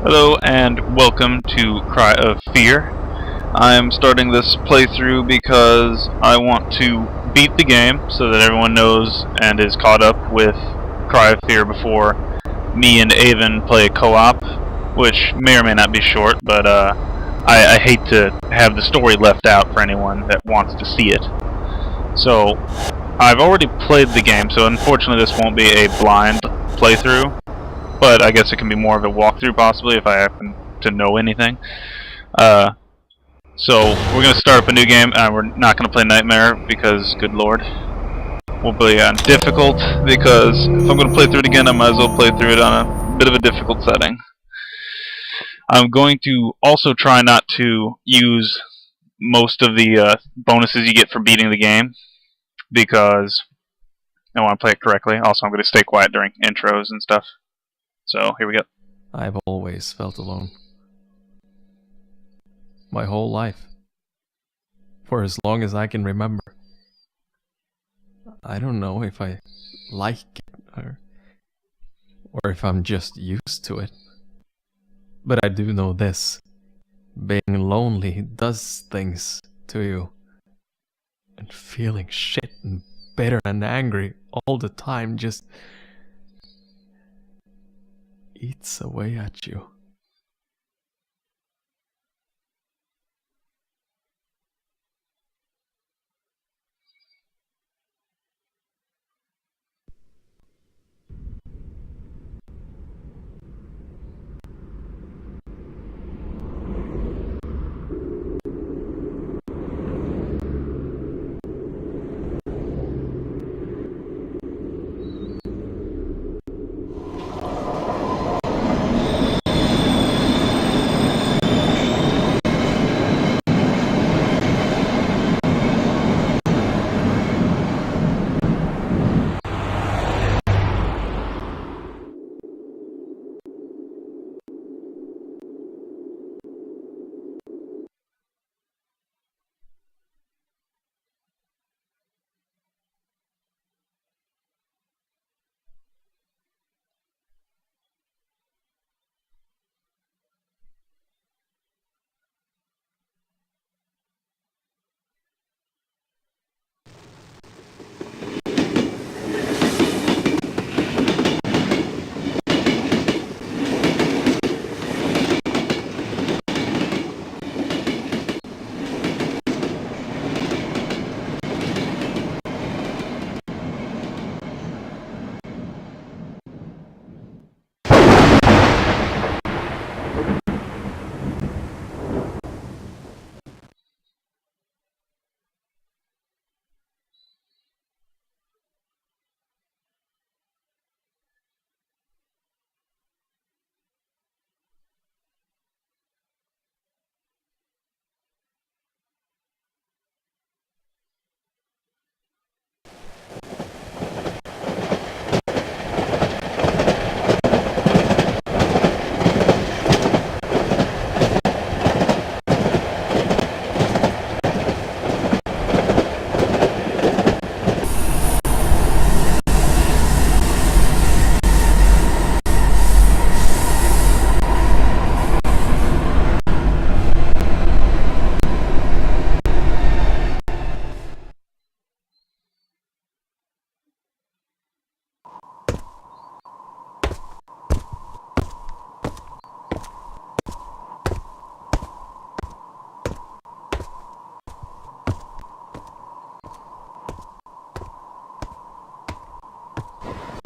Hello and welcome to Cry of Fear. I'm starting this playthrough because I want to beat the game so that everyone knows and is caught up with Cry of Fear before me and Aven play co-op, which may or may not be short, but I hate to have the story left out for anyone that wants to see it. So, I've already played the game, so unfortunately this won't be a blind playthrough. But I guess it can be more of a walkthrough possibly if I happen to know anything. So we're going to start up a new game. We're not going to play Nightmare because, good lord. We'll play on difficult because if I'm going to play through it again, I might as well play through it on a bit of a difficult setting. I'm going to also try not to use most of the bonuses you get for beating the game because I want to play it correctly. Also, I'm going to stay quiet during intros and stuff. So here we go. I've always felt alone. My whole life. For as long as I can remember. I don't know if I like it or if I'm just used to it. But I do know this. Being lonely does things to you. And feeling shit and bitter and angry all the time just eats away at you.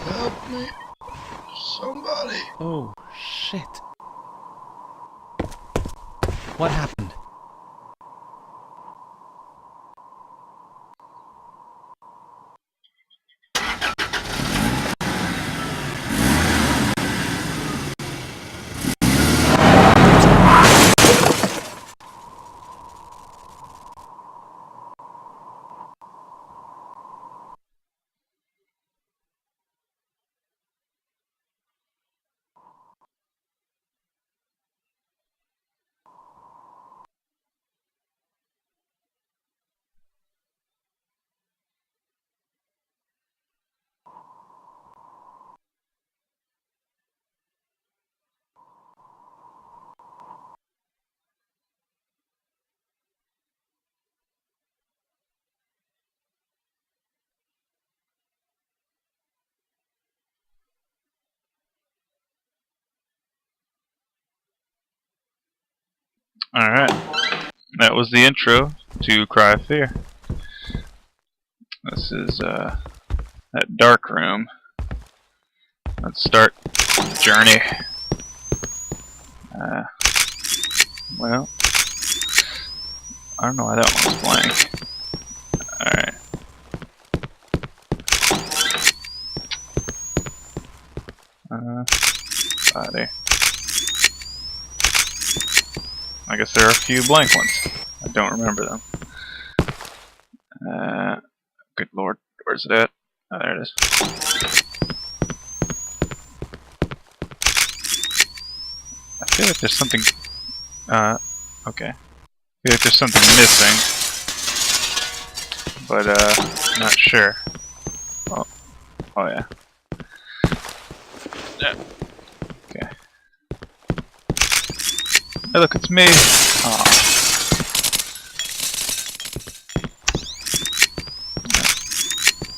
Help me. Somebody. Oh, shit. What happened? Alright. That was the intro to Cry of Fear. This is that dark room. Let's start the journey. Well, I don't know why that one's blank. Alright. Body. I guess there are a few blank ones. I don't remember them. Good lord, where's it at? Oh, there it is. I feel like there's something. Okay. I feel like there's something missing, but not sure. Oh, oh yeah. Yeah. Okay. Hey, look, it's me. Aw.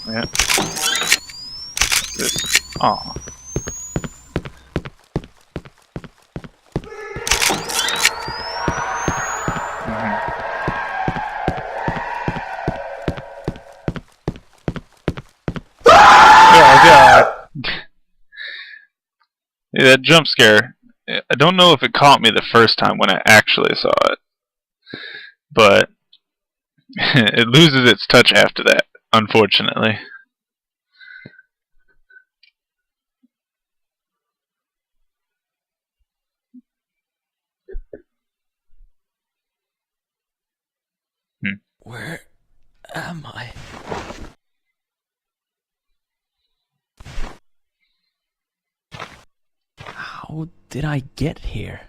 Yeah. What's this? Aw. Oh god. Yeah, that jump scare. I don't know if it caught me the first time when I actually saw it, but it loses its touch after that, unfortunately. Where am I? How did I get here?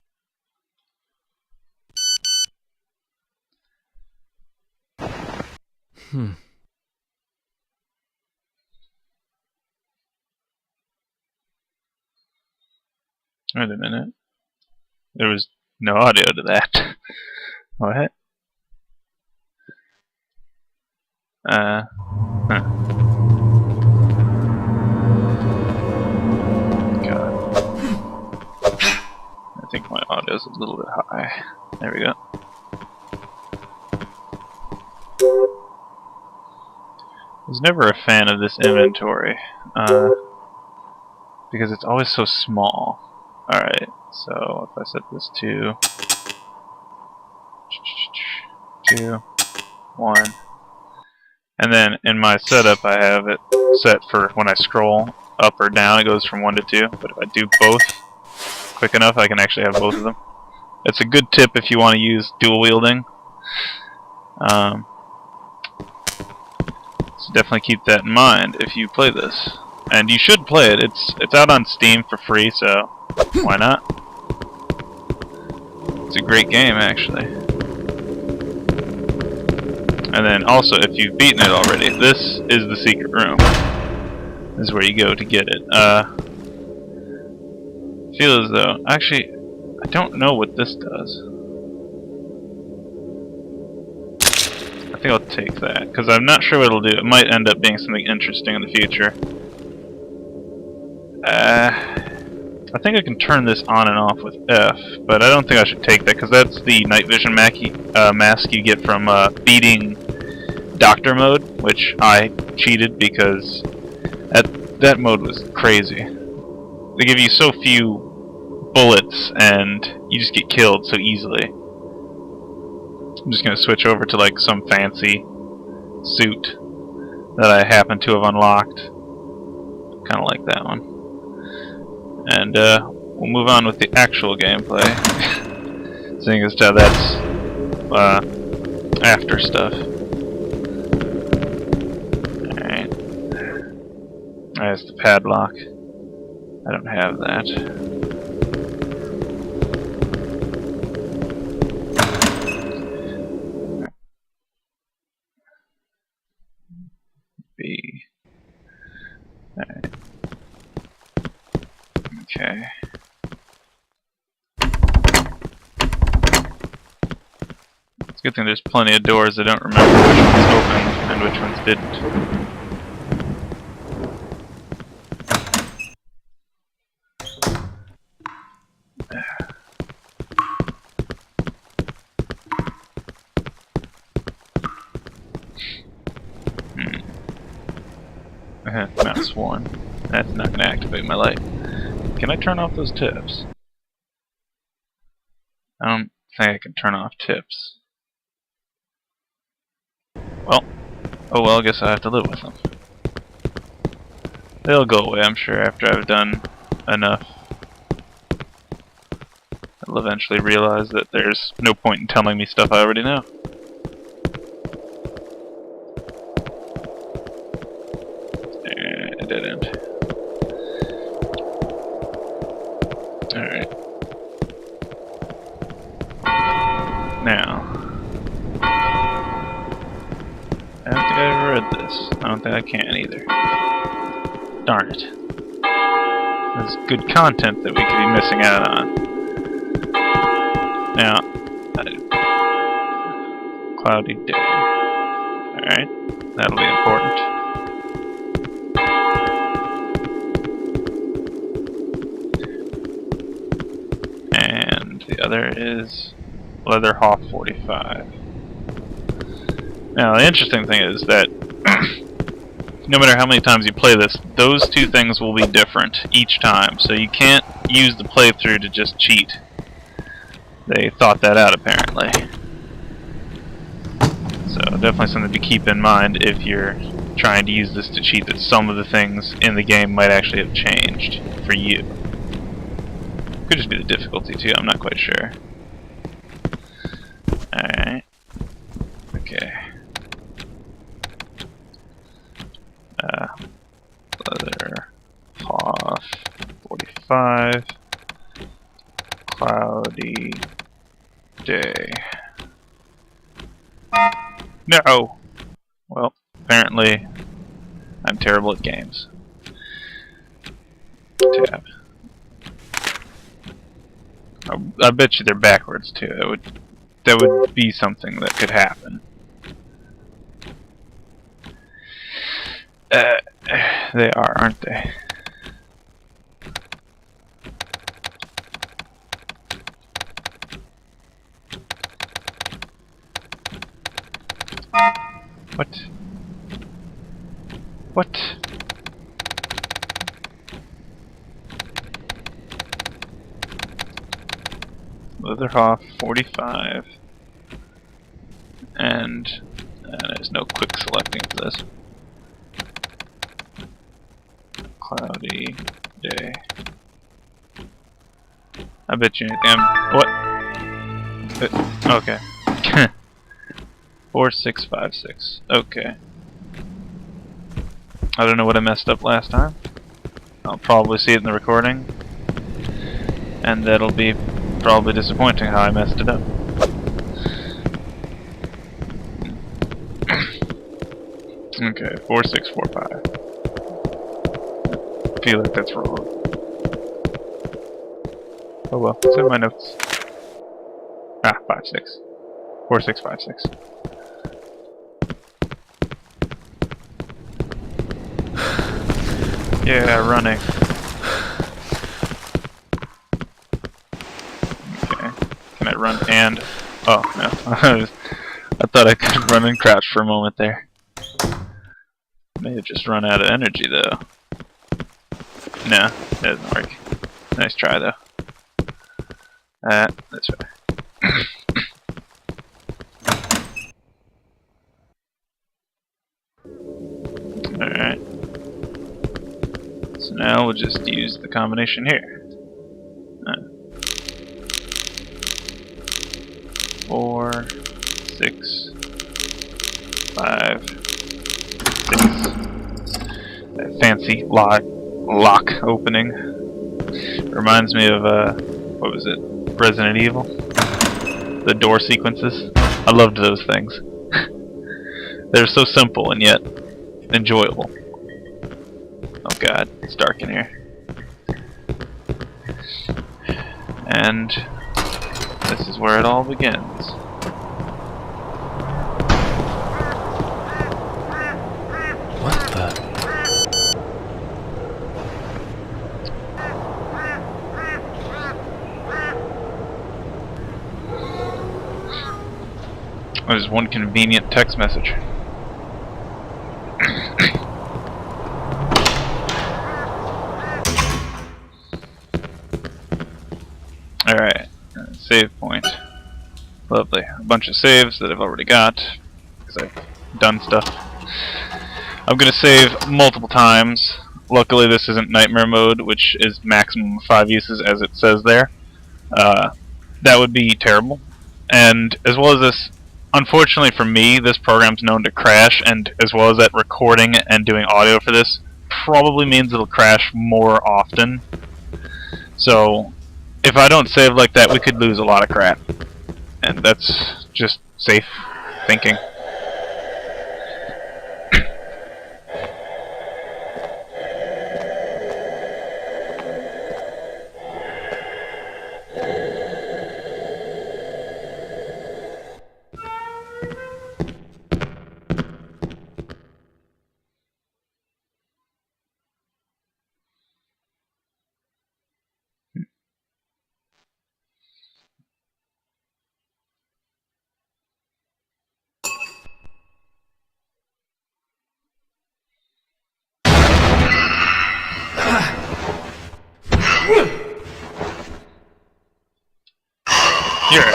Wait a minute. There was no audio to that. What? Huh. God. I think my audio's a little bit high. There we go. I was never a fan of this inventory, because it's always so small. Alright, so if I set this to 2, 1, and then in my setup I have it set for when I scroll up or down it goes from 1 to 2, but if I do both quick enough I can actually have both of them. It's a good tip if you want to use dual wielding. So definitely keep that in mind if you play this. And you should play it. It's out on Steam for free, so why not? It's a great game, actually. And then also, if you've beaten it already, this is the secret room. This is where you go to get it. Feel as though... Actually, I don't know what this does. I think I'll take that, because I'm not sure what it'll do. It might end up being something interesting in the future. I think I can turn this on and off with F, but I don't think I should take that, because that's the night vision mask you get from beating Doctor mode, which I cheated because that mode was crazy. They give you so few bullets, and you just get killed so easily. I'm just going to switch over to like some fancy suit that I happen to have unlocked. Kind of like that one. And we'll move on with the actual gameplay. Seeing as how that's after stuff. Alright. There's the padlock. I don't have that. B. Alright. Okay. It's a good thing there's plenty of doors I don't remember which ones opened and which ones didn't. +1. That's not going to activate my light. Can I turn off those tips? I don't think I can turn off tips. Well, oh well, I guess I have to live with them. They'll go away, I'm sure, after I've done enough. I'll eventually realize that there's no point in telling me stuff I already know. Dead end. Alright. Now. I don't think I ever read this. I don't think I can either. Darn it. There's good content that we could be missing out on. Now, cloudy day. Alright, that'll be important. And the other is Leatherhoff 45. Now, the interesting thing is that no matter how many times you play this, those two things will be different each time, so you can't use the playthrough to just cheat. They thought that out, apparently. So, definitely something to keep in mind if you're trying to use this to cheat, that some of the things in the game might actually have changed for you. Could just be the difficulty, too, I'm not quite sure. Alright. Okay. Leatherhoff 45. Cloudy day. No! Well, apparently I'm terrible at games. Tab. I bet you they're backwards too. That would be something that could happen. They are, aren't they? What? What? Leatherhoff 45. And there's no quick selecting for this. Cloudy day. I bet you anything. What? Okay. 4656. Okay. I don't know what I messed up last time. I'll probably see it in the recording. And that'll be probably disappointing how I messed it up. Okay, 4645. I feel like that's wrong. Oh well, it's in my notes. Ah, 56. 4656. Yeah, running. Okay. Can I run and... Oh, no. I thought I could run and crouch for a moment there. May have just run out of energy, though. No, it doesn't work. Nice try, though. This way. Alright. So now we'll just use the combination here. 4, 6, 5, 6. That fancy lock opening reminds me of what was it? Resident Evil. The door sequences. I loved those things. They're so simple and yet enjoyable. Oh god, it's dark in here. And this is where it all begins. What the? There's one convenient text message. Alright, save point. Lovely. A bunch of saves that I've already got, because I've done stuff. I'm gonna save multiple times. Luckily this isn't nightmare mode, which is maximum 5 uses as it says there. That would be terrible. And as well as this, unfortunately for me, this program's known to crash, and as well as that, recording and doing audio for this probably means it'll crash more often. So if I don't save like that, we could lose a lot of crap. And that's just safe thinking. Here.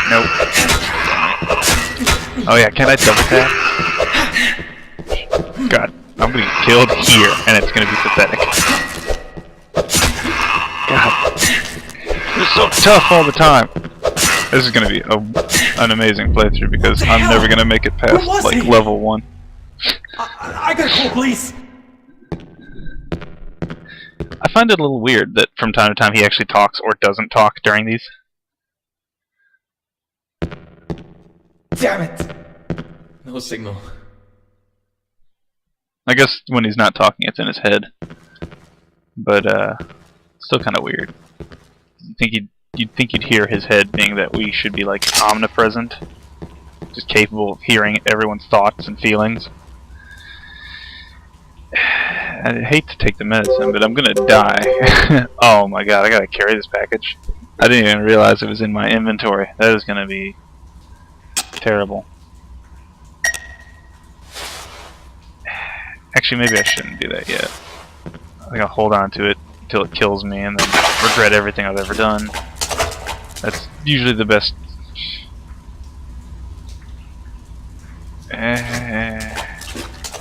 Nope. Oh yeah, can I double tap? God, I'm gonna get killed here, and it's gonna be pathetic. God, it's so tough all the time. This is gonna be an amazing playthrough because I'm never gonna make it past like level 1. I gotta call police. I find it a little weird that from time to time he actually talks or doesn't talk during these. Damn it! No signal. I guess when he's not talking, it's in his head. But still kind of weird. You'd think you'd hear his head, being that we should be like omnipresent, just capable of hearing everyone's thoughts and feelings. I hate to take the medicine, but I'm gonna die. Oh my god, I gotta carry this package. I didn't even realize it was in my inventory. That is gonna be terrible. Actually, maybe I shouldn't do that yet. I think I'll hold on to it until it kills me and then regret everything I've ever done. That's usually the best.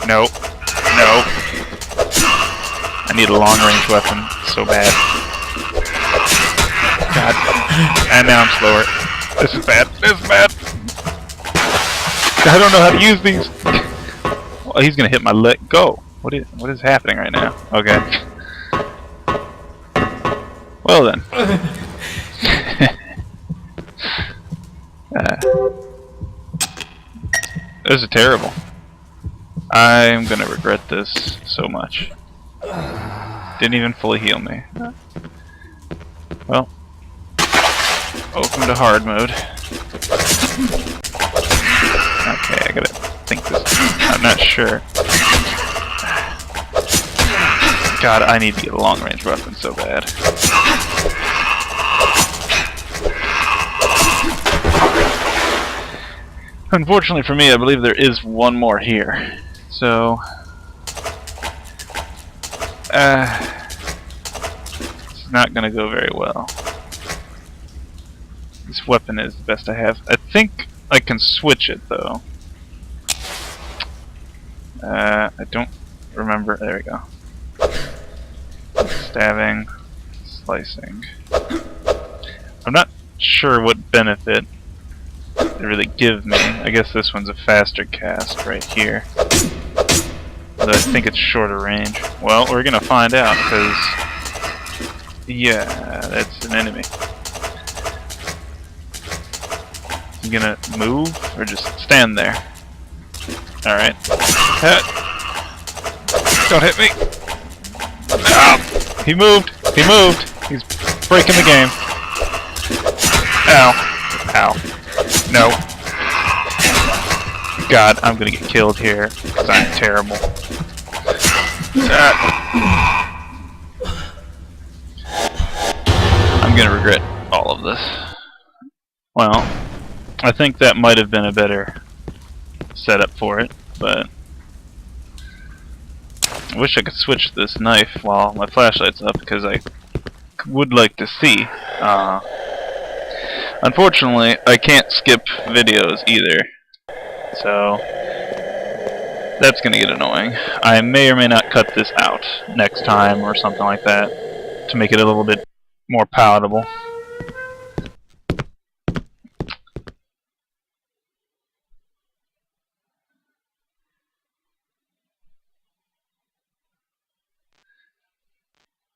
Nope. Nope. I need a long-range weapon so bad. God. And now I'm slower. This is bad. This is bad. I don't know how to use these. Well, he's gonna hit my leg. Go. What is happening right now? Okay. Well then. This is terrible. I'm gonna regret this so much. Didn't even fully heal me. Well, welcome to hard mode. Okay, I gotta think this. I'm not sure. God, I need to get a long-range weapon so bad. Unfortunately for me, I believe there is one more here. So, it's not gonna go very well. This weapon is the best I have. I think I can switch it though. I don't remember. There we go. Stabbing, slicing. I'm not sure what benefit they really give me. I guess this one's a faster cast right here. But I think it's shorter range. Well, we're gonna find out, because yeah, that's an enemy. You gonna move or just stand there? Alright. Don't hit me! Ah, he moved! He moved! He's breaking the game. Ow. Ow. No. God, I'm gonna get killed here, because I'm terrible. I'm gonna regret all of this. Well, I think that might have been a better setup for it, but I wish I could switch this knife while my flashlight's up, because I would like to see. Unfortunately, I can't skip videos either, so that's gonna get annoying. I may or may not cut this out next time or something like that to make it a little bit more palatable.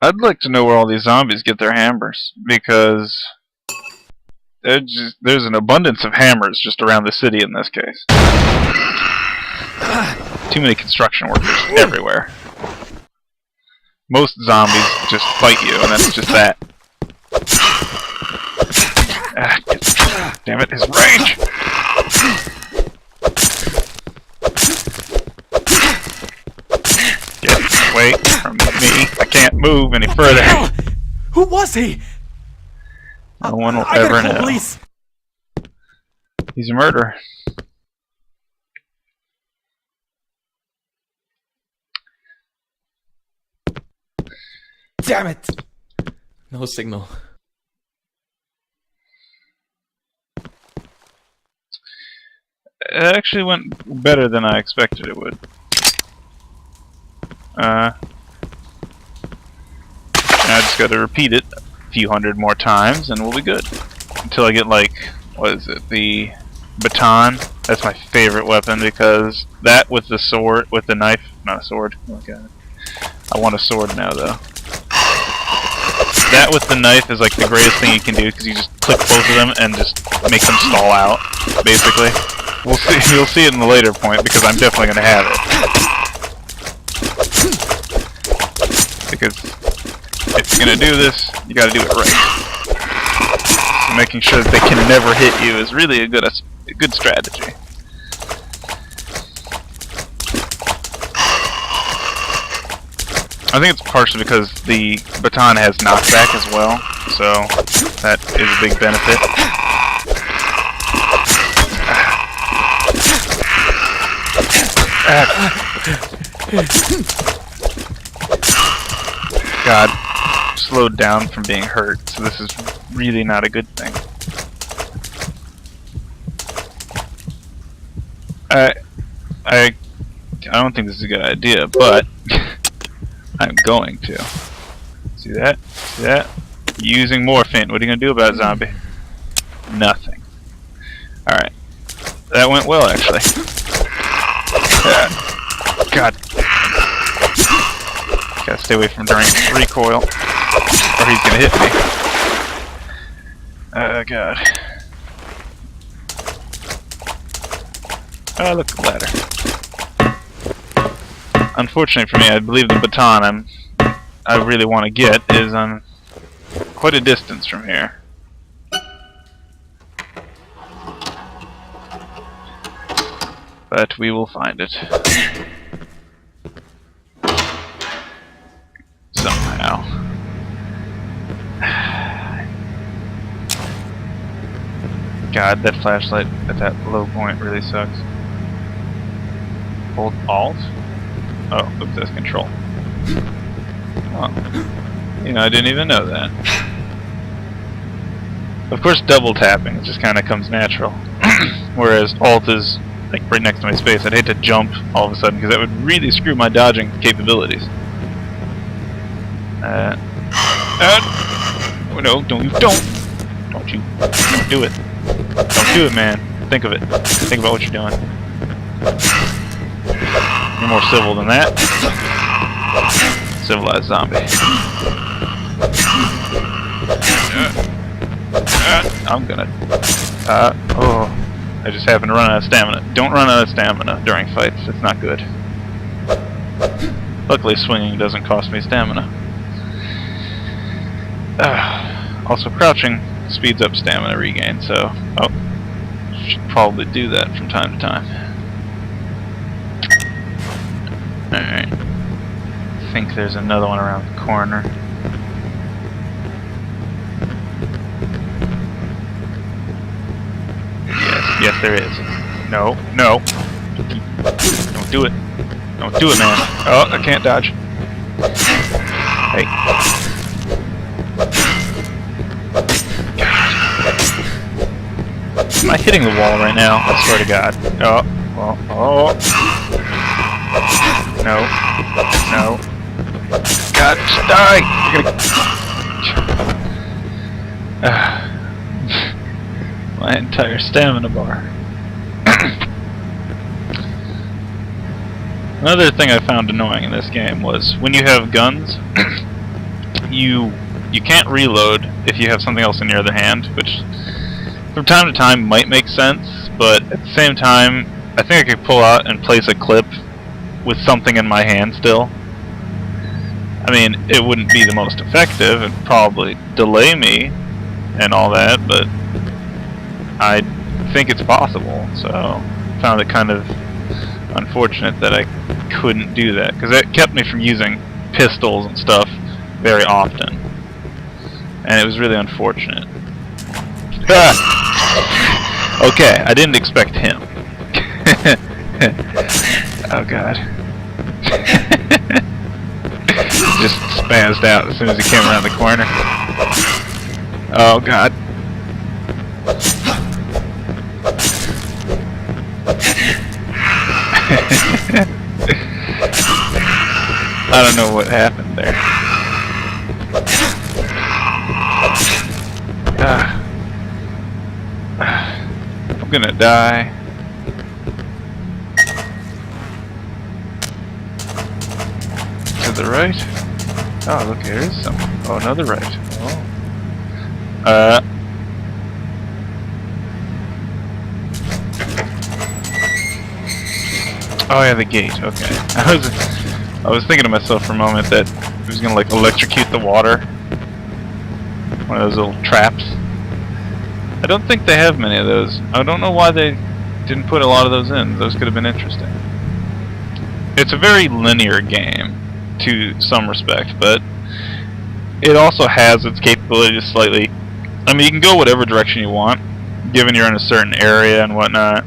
I'd like to know where all these zombies get their hammers, because there's an abundance of hammers just around the city in this case. Too many construction workers everywhere. Most zombies just fight you, and that's just that. Damn it, his range! Get away from me. I can't move any further. Who was he? No one will I gotta ever call know. police. He's a murderer. Damn it! No signal. It actually went better than I expected it would. I just gotta repeat it a few hundred more times and we'll be good. Until I get, like, what is it, the baton. That's my favorite weapon, because that with the sword, with the knife, not a sword, oh my god. I want a sword now though. That with the knife is like the greatest thing you can do, because you just click both of them and just make them stall out, basically. We'll see. You'll see it in the later point, because I'm definitely gonna have it. Because if you're gonna do this, you gotta do it right. So making sure that they can never hit you is really a good strategy. I think it's partially because the baton has knockback as well, so that is a big benefit. God, slowed down from being hurt, so this is really not a good thing. I don't think this is a good idea, but I'm going to. See that? See that? Using morphine. What are you gonna do about it, zombie? Nothing. Alright. That went well, actually. God. Gotta stay away from during recoil, or he's gonna hit me. Oh, God. Oh, look, the ladder. Unfortunately for me, I believe the baton I really want to get is on quite a distance from here. But we will find it. Somehow. God, that flashlight at that low point really sucks. Hold Alt? Oh, oops, that's Control. Oh. You know, I didn't even know that. Of course, double tapping just kind of comes natural. Whereas Alt is like right next to my space. I'd hate to jump all of a sudden, because that would really screw my dodging capabilities. Oh no, don't you do it. Don't do it, man. Think of it. Think about what you're doing. You're more civil than that. Civilized zombie. I'm gonna... oh. I just happened to run out of stamina. Don't run out of stamina during fights. It's not good. Luckily, swinging doesn't cost me stamina. Also, crouching speeds up stamina regain, so... oh. Should probably do that from time to time. Alright. I think there's another one around the corner. Yes, there is. No, no. Don't do it. Don't do it, man. Oh, I can't dodge. Hey. hitting the wall right now. I swear to God. Oh. No. God, just die! You're gonna... My entire stamina bar. Another thing I found annoying in this game was when you have guns, you can't reload if you have something else in your other hand, which from time to time might make sense, but at the same time, I think I could pull out and place a clip with something in my hand still. I mean, it wouldn't be the most effective, it'd probably delay me and all that, but I think it's possible, so found it kind of unfortunate that I couldn't do that, because it kept me from using pistols and stuff very often, and it was really unfortunate. Okay, I didn't expect him. Oh God. Just spazzed out as soon as he came around the corner. Oh God. I don't know what happened there. I'm gonna die. To the right? Oh, look, there is some. Oh, another right. Oh. Oh yeah, the gate. Okay. I was thinking to myself for a moment that it was gonna like electrocute the water. One of those little traps. I don't think they have many of those. I don't know why they didn't put a lot of those in. Those could have been interesting. It's a very linear game to some respect, but it also has its capability to slightly... I mean, you can go whatever direction you want, given you're in a certain area and whatnot.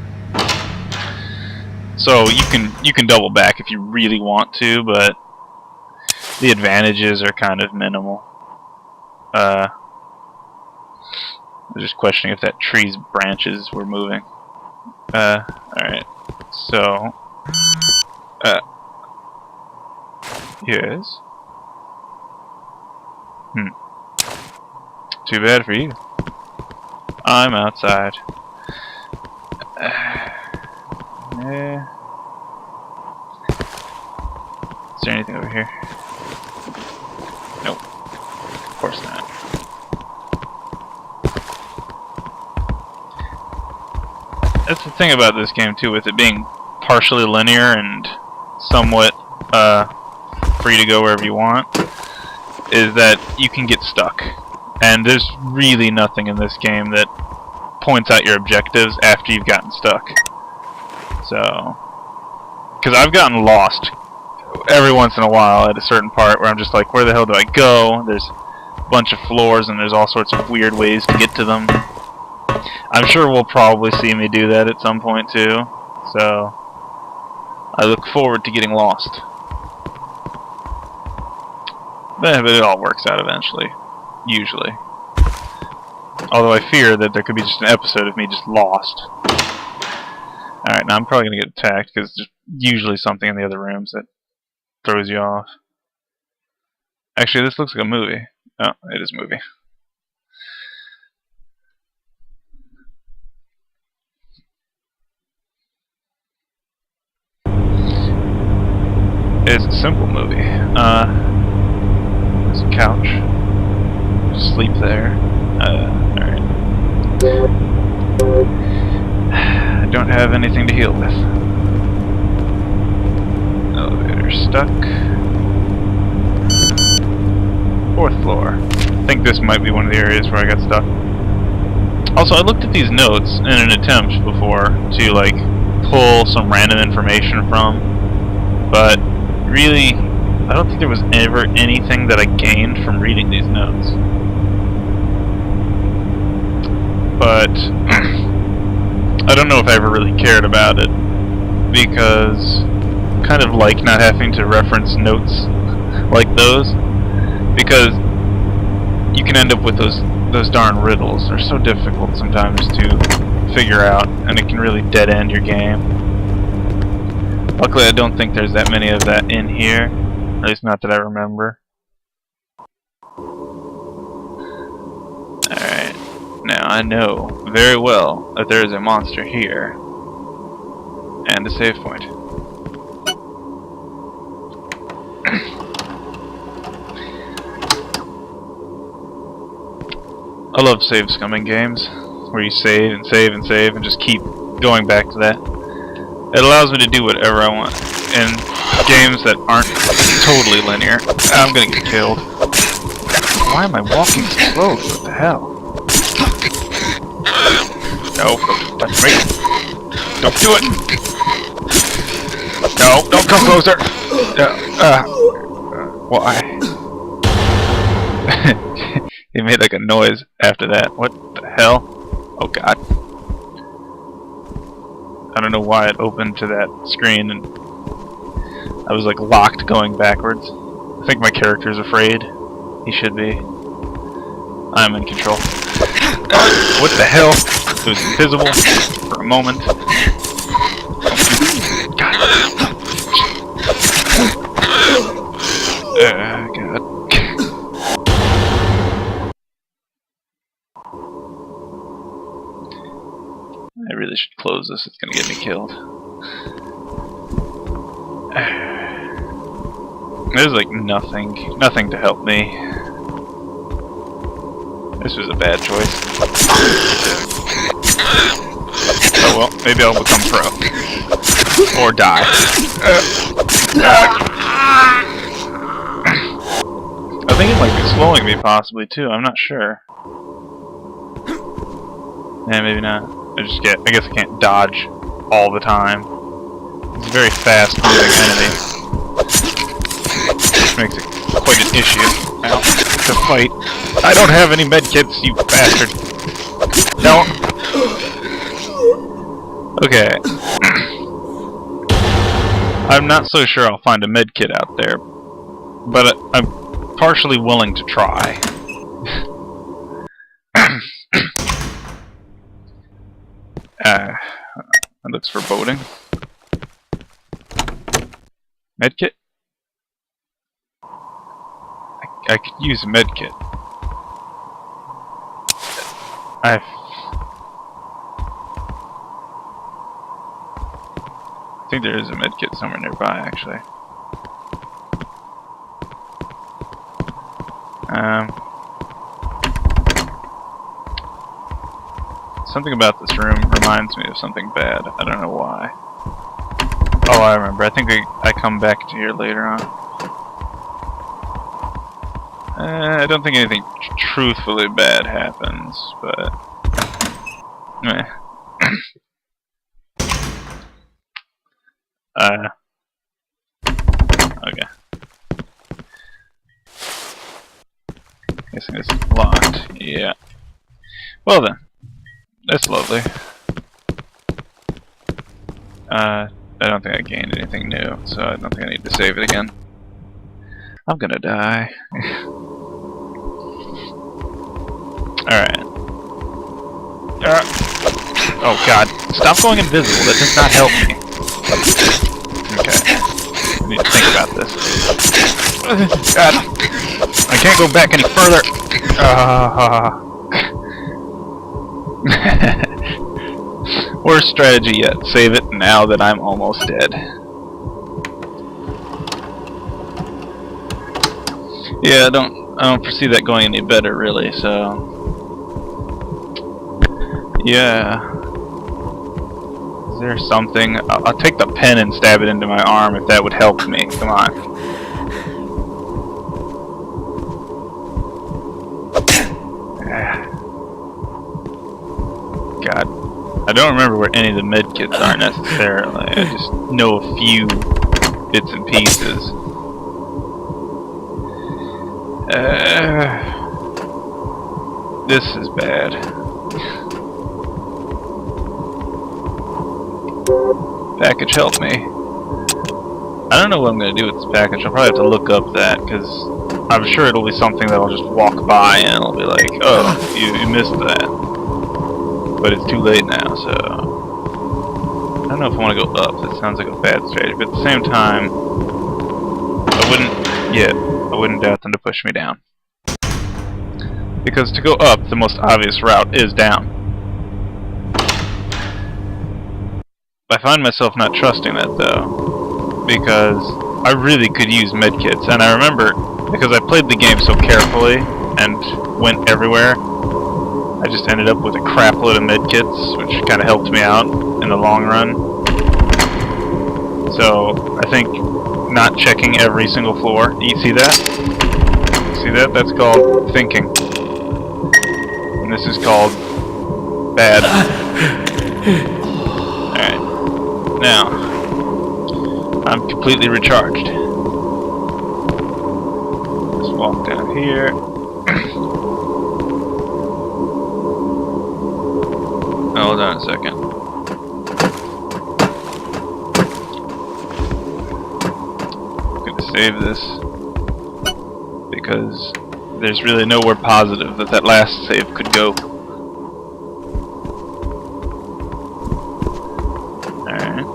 So you can double back if you really want to, but the advantages are kind of minimal. I was just questioning if that tree's branches were moving. Alright. So yes. Too bad for you. I'm outside. Is there anything over here? Nope. Of course not. That's the thing about this game too, with it being partially linear and somewhat free to go wherever you want, is that you can get stuck. And there's really nothing in this game that points out your objectives after you've gotten stuck. So, because I've gotten lost every once in a while at a certain part where I'm just like, where the hell do I go? There's a bunch of floors and there's all sorts of weird ways to get to them. I'm sure we'll probably see me do that at some point too, so I look forward to getting lost. But it all works out eventually, usually. Although I fear that there could be just an episode of me just lost. Alright, now I'm probably going to get attacked because there's usually something in the other rooms that throws you off. Actually, this looks like a movie. Oh, it is a movie. It's a simple movie. There's a couch. Just sleep there. Alright. I don't have anything to heal with. Elevator stuck. 4th floor. I think this might be one of the areas where I got stuck. Also, I looked at these notes in an attempt before to, like, pull some random information from, but really, I don't think there was ever anything that I gained from reading these notes. But I don't know if I ever really cared about it, because I kind of like not having to reference notes like those, because you can end up with those darn riddles. They're so difficult sometimes to figure out, and it can really dead end your game. Luckily, I don't think there's that many of that in here, at least not that I remember. Alright, now I know very well that there is a monster here, and a save point. I love save scumming games, where you save and save and save and just keep going back to that. It allows me to do whatever I want in games that aren't totally linear. I'm gonna get killed. Why am I walking so slow? What the hell? No, don't touch me. Don't do it! No, don't come closer! Why? He made like a noise after that. What the hell? Oh god. I don't know why it opened to that screen and I was like locked going backwards. I think my character's afraid. He should be. I'm in control. What the hell? It was invisible for a moment. God. God. I really should close this, it's gonna get me killed. There's like nothing to help me. This was a bad choice. Oh well, maybe I'll become pro. Or die. I think it might be slowing me possibly too, I'm not sure. Yeah, maybe not. I guess I can't dodge all the time. It's a very fast moving enemy. Which makes it quite an issue now to fight. I don't have any medkits, you bastard. No. Okay. I'm not so sure I'll find a medkit out there, but I'm partially willing to try. That looks foreboding. Medkit? I could use a medkit. I think there is a medkit somewhere nearby, actually. Something about this room reminds me of something bad. I don't know why. Oh, I remember. I think I come back to here later on. I don't think anything truthfully bad happens, but... Okay. Guessing it's locked. Yeah. Well then. That's lovely. I don't think I gained anything new, so I don't think I need to save it again. I'm gonna die. Alright. Oh god. Stop going invisible, that does not help me. Okay. I need to think about this. God. I can't go back any further. Worst strategy yet. Save it now that I'm almost dead. Yeah, I don't foresee that going any better really, so yeah. Is there something? I'll take the pen and stab it into my arm if that would help me. Come on. God. I don't remember where any of the medkits are necessarily. I just know a few bits and pieces. This is bad. Package, help me. I don't know what I'm going to do with this package. I'll probably have to look up that, because I'm sure it'll be something that I'll just walk by and it'll be like, oh, you missed that. but it's too late now, so I don't know if I want to go up. That sounds like a bad strategy, but at the same time, I wouldn't doubt them to push me down. Because to go up, the most obvious route is down. I find myself not trusting that though, because I really could use medkits, and I remember, because I played the game so carefully and went everywhere, I just ended up with a crap load of medkits, which kind of helped me out in the long run. So I think not checking every single floor. You see that? See that? That's called thinking. And this is called bad. Alright. Now, I'm completely recharged. Let's walk down here. Hold on a second. I'm gonna save this because there's really nowhere positive that last save could go. Alright.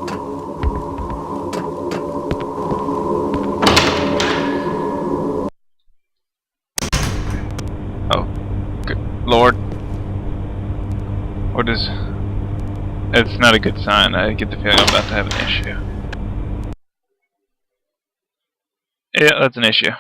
Oh, good Lord. What is... It's not a good sign. I get the feeling I'm about to have an issue. Yeah, that's an issue.